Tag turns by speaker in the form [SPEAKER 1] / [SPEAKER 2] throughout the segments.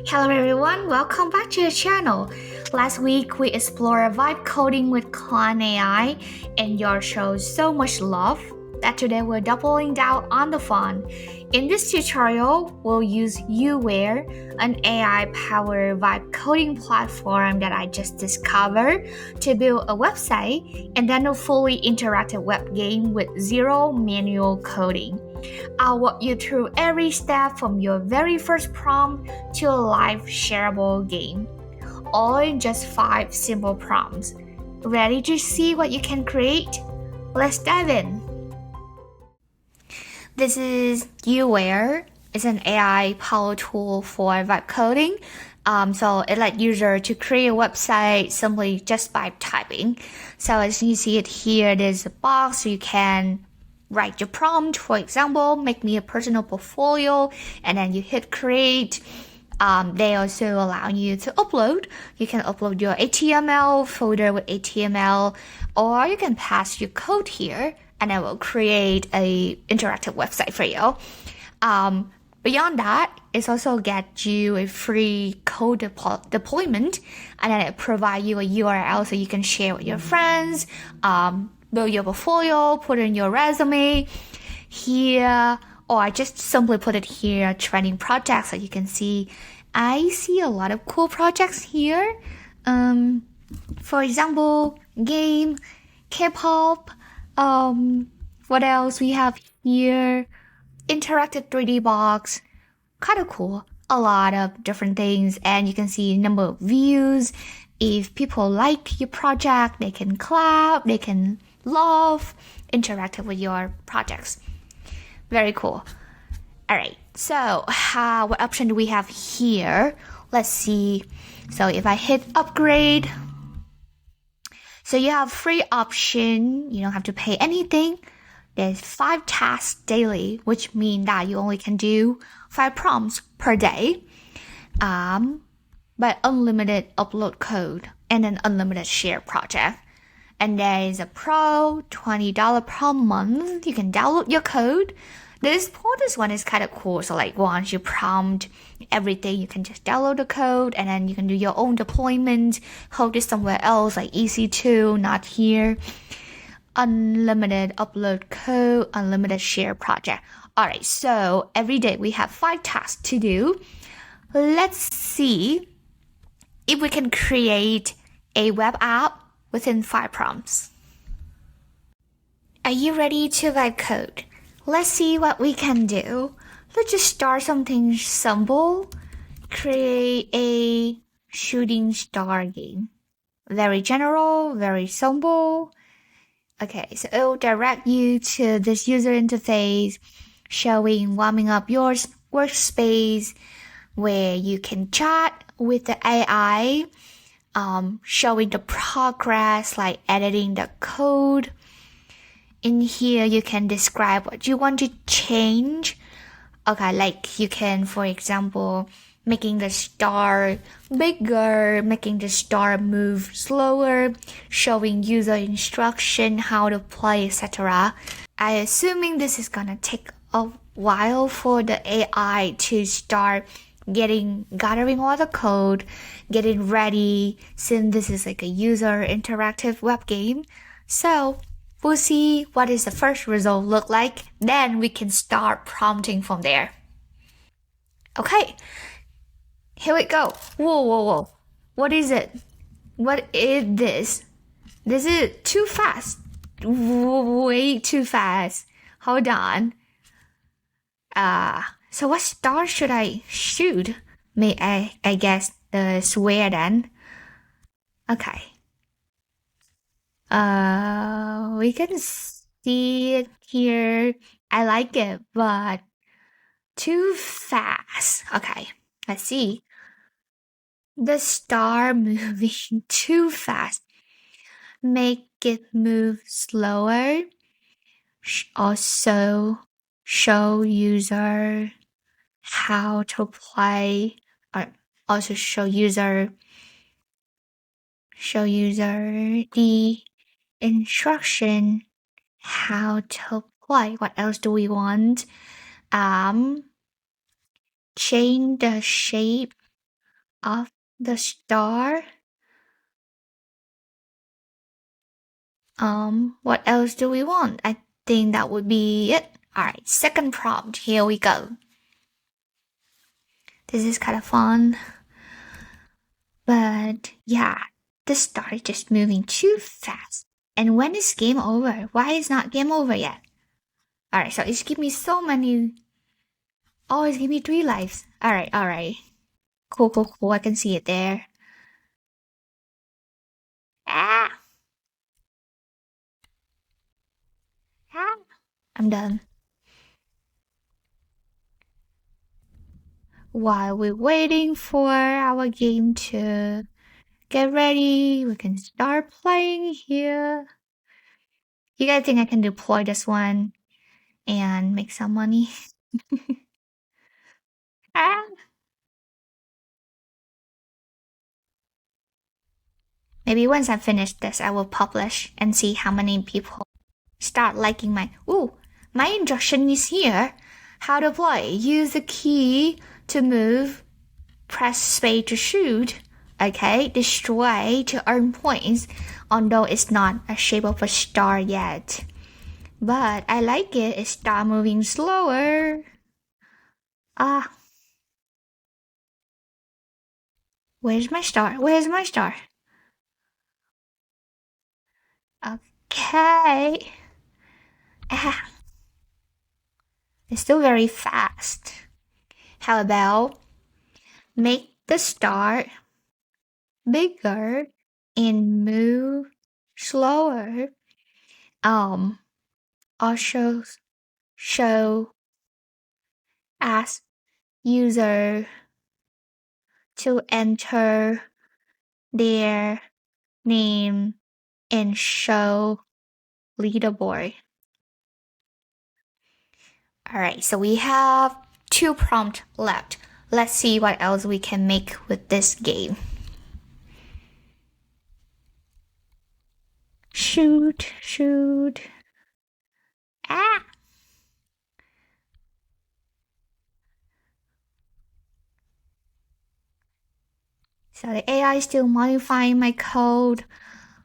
[SPEAKER 1] Hello everyone, welcome back to the channel. Last week we explored vibe coding with KhanhVy and your showed so much love that today we're doubling down on the fun. In this tutorial, we'll use Youware, an AI-powered vibe coding platform that I just discovered to build a website and then a fully interactive web game with zero manual coding. I'll walk you through every step from your very first prompt to a live shareable game, all in just 5 simple prompts. Ready to see what you can create? Let's dive in. This is Youware. It's an AI power tool for vibe coding. So it lets users to create a website simply just by typing. So as you see it here, there's a box so you can write your prompt. For example, make me a personal portfolio, and then you hit create. They also allow you to upload. You can upload your HTML folder with HTML, or you can pass your code here, and it will create a interactive website for you. Beyond that, it also gets you a free code deployment, and then it provides you a URL so you can share with your friends, build your portfolio, put in your resume here, or I just simply put it here, training projects, so you can see. I see a lot of cool projects here. For example, game, K-pop, what else we have here? Interactive 3D box, kind of cool. A lot of different things, and you can see number of views. If people like your project, they can clap, they can love, interactive with your projects. Very cool. All right, so what option do we have here? Let's see. So if I hit upgrade, so you have free option. You don't have to pay anything. There's 5 tasks daily, which means that you only can do 5 prompts per day. But unlimited upload code and an unlimited share project. And there is a pro, $20 per month. You can download your code. This one is kind of cool. So like once you prompt everything, you can just download the code and then you can do your own deployment, hold it somewhere else like EC2, not here. Unlimited upload code, unlimited share project. Alright, so every day we have 5 tasks to do. Let's see if we can create a web app within 5 prompts. Are you ready to vibe code? Let's see what we can do. Let's just start something simple. Create a shooting star game. Very general, very simple. Okay, so it will direct you to this user interface showing warming up your workspace where you can chat with the AI, showing the progress like editing the code. In here, you can describe what you want to change. Okay, like you can, for example, making the star bigger, making the star move slower, showing user instruction, how to play, etc. I assuming this is gonna take a while for the AI to start gathering all the code, getting ready, since this is like a user interactive web game. So we'll see what is the first result look like. Then we can start prompting from there. Okay, here we go. Whoa. What is it? What is this? This is too fast. Way too fast. Hold on. So what star should I shoot? I guess the square then. Okay. We can see it here. I like it, but too fast. Okay, let's see. The star moving too fast. Make it move slower. Also show user how to play, or also show user the instruction how to play. What else do we want? Change the shape of the star. What else do we want? I think that would be it. Alright, second prompt. Here we go. This is kind of fun. But yeah, the star is just moving too fast. And when is game over? Why is not game over yet? Alright, so it's give me so many. Oh, it's give me 3 lives. Alright. Cool. I can see it there. Ah! I'm done. While we're waiting for our game to get ready, we can start playing here. You guys think I can deploy this one and make some money? Ah! Maybe once I finish this, I will publish and see how many people start liking my. Ooh, my instruction is here. How to play. Use the key to move. Press space to shoot. Okay, destroy to earn points. Although it's not a shape of a star yet. But I like it. It start moving slower. Where's my star? Okay. It's still very fast. How about make the star bigger and move slower? Also show ask user to enter their name and show leaderboard. Alright, so we have 2 prompts left. Let's see what else we can make with this game. Shoot. Ah! So the AI is still modifying my code.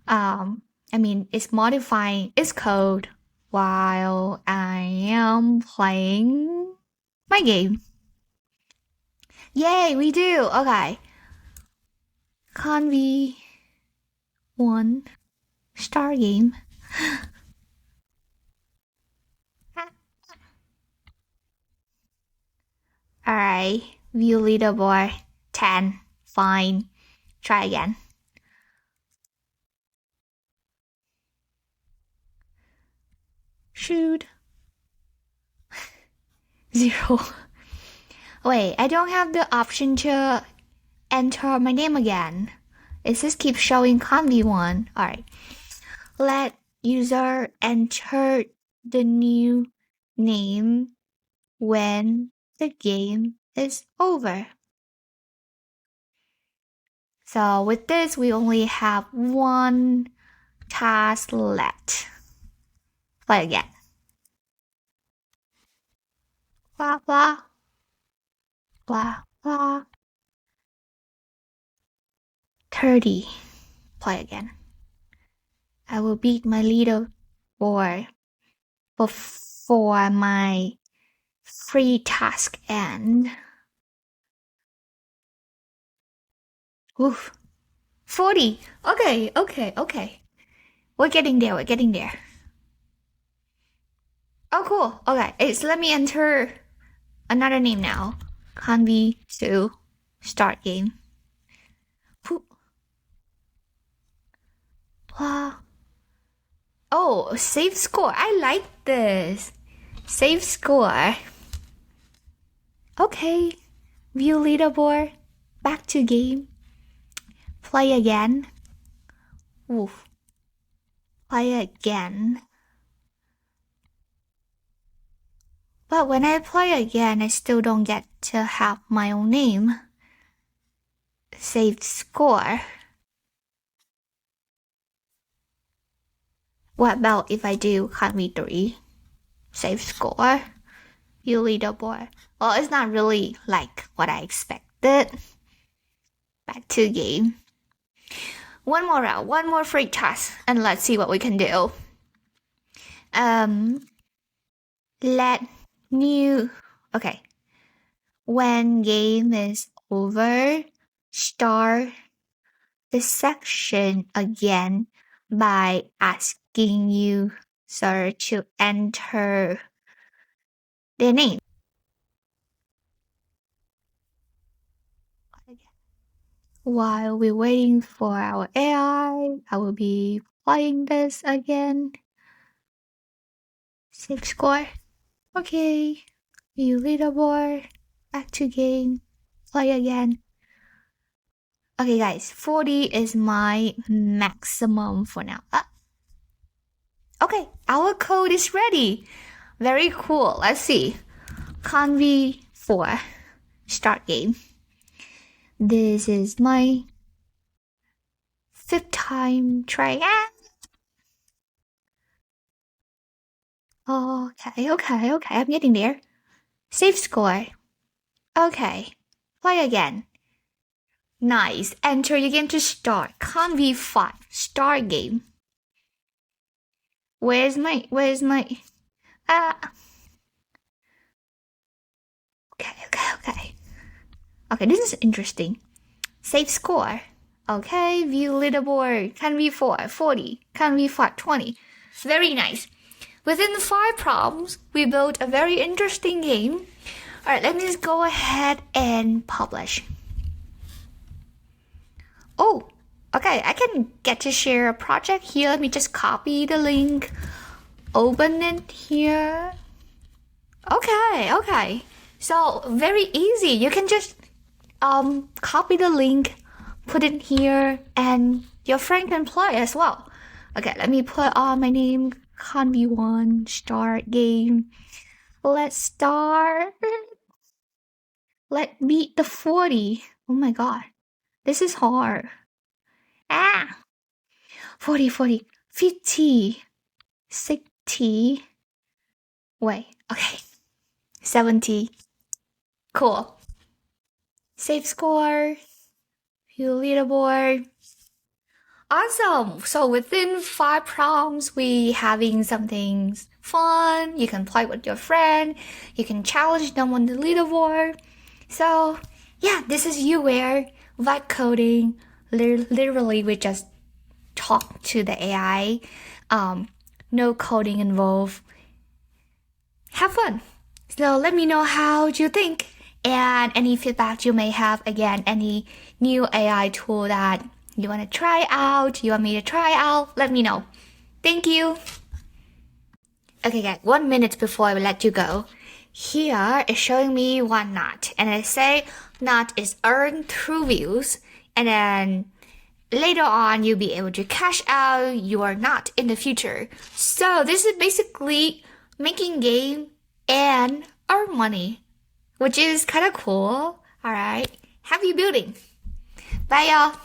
[SPEAKER 1] It's modifying its code while I am playing my game. Yay, we do! Okay. KhanhVy 1 star game. Alright, view leaderboard 10. Fine. Try again. Shoot. 0. Wait, I don't have the option to enter my name again. It just keeps showing KhanhVy 1. Alright. Let user enter the new name when the game is over. So with this, we only have 1 task left. Play again. Blah, blah. Blah, blah. 30. Play again. I will beat my leaderboard before my free task end. Oof. 40. Okay. We're getting there. Oh, cool. Okay, let me enter another name now. KhanhVy 2 start game. Wow. Oh, save score. I like this. Save score. Okay. View leaderboard. Back to game. Play again. Oof. Play again. But when I play again, I still don't get to have my own name. Saved score. What about if I do KhanhVy 3? Save score. View leaderboard. Well, it's not really like what I expected. Back to the game. One more round, one more free task, and let's see what we can do. Okay. When game is over, start the section again by asking user to enter their name. While we're waiting for our AI, I will be playing this again. Save score. Okay. View leaderboard. Back to game. Play again. Okay guys, 40 is my maximum for now. Okay, our code is ready. Very cool. Let's see. KhanhVy 4. Start game. This is my 5th time trying. Okay. I'm getting there. Save score. Okay. Play again. Nice. Enter your game to start. KhanhVy 5. Start game. Where's my Okay. Okay, this is interesting. Save score. Okay, view leaderboard. KhanhVy 4, 40. KhanhVy 5, 20. Very nice. Within 5 problems, we built a very interesting game. Alright, let me just go ahead and publish. Oh, okay, I can get to share a project here. Let me just copy the link. Open it here. Okay. So, very easy. You can just copy the link, put it here, and your friend can play as well. Okay, let me put on my name, KhanhVy1, start game. Let's start. Let's beat the 40. Oh my god, this is hard. 40, 50, 60. Wait, okay. 70. Cool. Save score. View leaderboard. Awesome. So within 5 prompts, we having something fun. You can play with your friend. You can challenge them on the leaderboard. So yeah, this is Youware vibe coding. Literally, we just talk to the AI. No coding involved. Have fun. So let me know how you think and any feedback you may have. Again, any new AI tool that you want to try out, you want me to try out, let me know. Thank you. Okay guys, 1 minute before I let you go. Here is showing me one knot, and I say knot is earned through views, and then later on you'll be able to cash out your knot in the future. So this is basically making game and earn money, which is kind of cool. Alright, happy building. Bye y'all.